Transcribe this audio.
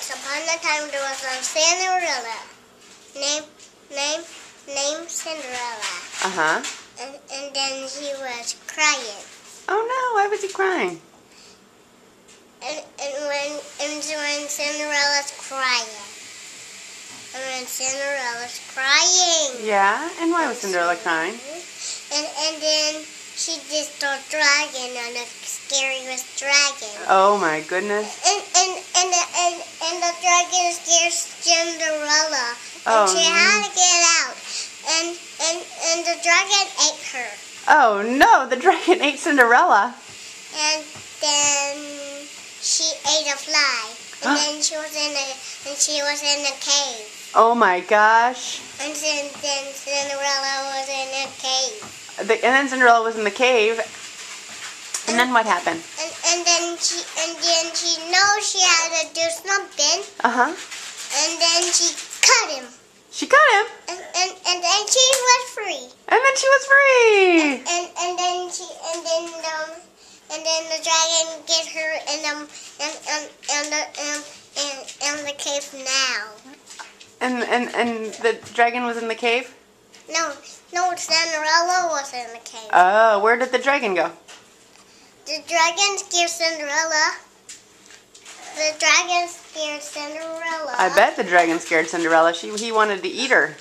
Once upon a time there was a Cinderella named Cinderella. Uh-huh. And then he was crying. Oh no, why was he crying? And when Cinderella's crying. And when Cinderella's crying. Yeah, and why was Cinderella crying? And then she just saw a dragon and a scariest dragon. Oh my goodness. And the dragon scared Cinderella. Oh, And she had to get out. And the dragon ate her. Oh no, the dragon ate Cinderella. And then she ate a fly. And then she was in a cave. Oh my gosh. And then Cinderella was in a cave. And then Cinderella was in the cave. And then what happened? And then she knows she had to do something. Uh-huh. And then she cut him. She cut him. And then she was free. And then she was free. And then the dragon get her in the cave now. And the dragon was in the cave? No, Cinderella was in the cave. Oh, where did the dragon go? The dragon scared Cinderella. The dragon scared Cinderella. I bet the dragon scared Cinderella. He wanted to eat her.